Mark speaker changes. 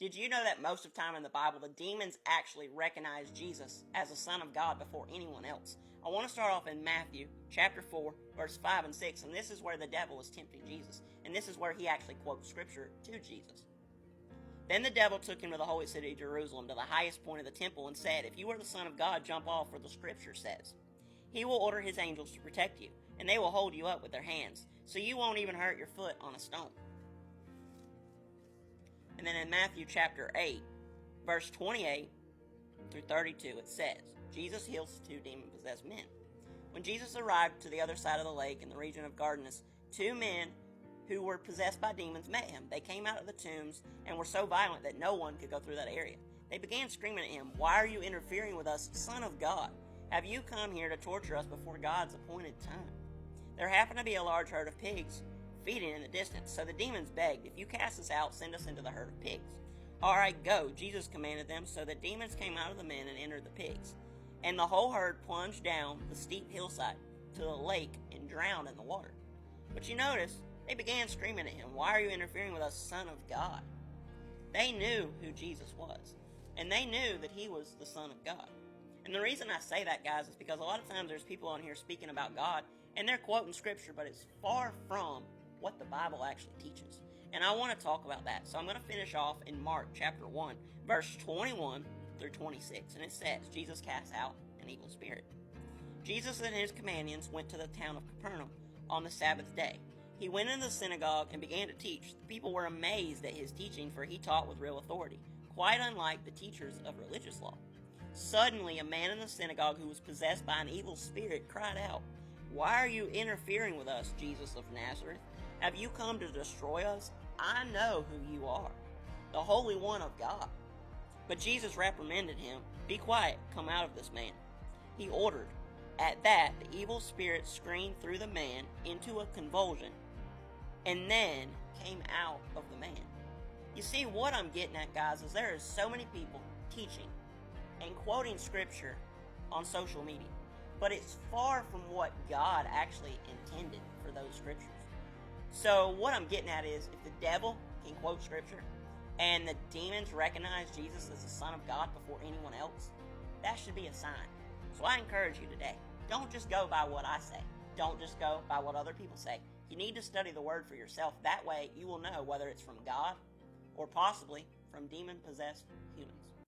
Speaker 1: Did you know that most of the time in the Bible, the demons actually recognize Jesus as the Son of God before anyone else? I want to start off in Matthew chapter 4, verse 5 and 6, and this is where the devil is tempting Jesus, and this is where he actually quotes Scripture to Jesus. Then the devil took him to the holy city of Jerusalem, to the highest point of the temple, and said, "If you are the Son of God, jump off, for the Scripture says, He will order His angels to protect you, and they will hold you up with their hands, so you won't even hurt your foot on a stone." And then in Matthew chapter 8, verse 28 through 32, it says, Jesus heals 2 demon-possessed men. When Jesus arrived to the other side of the lake in the region of Gardanus, 2 men who were possessed by demons met him. They came out of the tombs and were so violent that no one could go through that area. They began screaming at him, "Why are you interfering with us, Son of God? Have you come here to torture us before God's appointed time?" There happened to be a large herd of pigs feeding in the distance, so the demons begged, "If you cast us out, send us into the herd of pigs." "All right, go," Jesus commanded them, so the demons came out of the men and entered the pigs. And the whole herd plunged down the steep hillside to the lake and drowned in the water. But you notice, they began screaming at him, "Why are you interfering with us, Son of God?" They knew who Jesus was, and they knew that he was the Son of God. And the reason I say that, guys, is because a lot of times there's people on here speaking about God, and they're quoting Scripture, but it's far from what the Bible actually teaches. And I want to talk about that. So I'm going to finish off in Mark chapter 1, verse 21 through 26. And it says, Jesus cast out an evil spirit. Jesus and his companions went to the town of Capernaum on the Sabbath day. He went into the synagogue and began to teach. The people were amazed at his teaching, for he taught with real authority, quite unlike the teachers of religious law. Suddenly, a man in the synagogue who was possessed by an evil spirit cried out, "Why are you interfering with us, Jesus of Nazareth? Have you come to destroy us? I know who you are, the Holy One of God." But Jesus reprimanded him, "Be quiet, come out of this man," he ordered. At that, the evil spirit screamed through the man into a convulsion, and then came out of the man. You see, what I'm getting at, guys, is there are so many people teaching and quoting Scripture on social media, but it's far from what God actually intended for those Scriptures. So what I'm getting at is, if the devil can quote Scripture and the demons recognize Jesus as the Son of God before anyone else, that should be a sign. So I encourage you today, don't just go by what I say. Don't just go by what other people say. You need to study the Word for yourself. That way you will know whether it's from God or possibly from demon-possessed humans.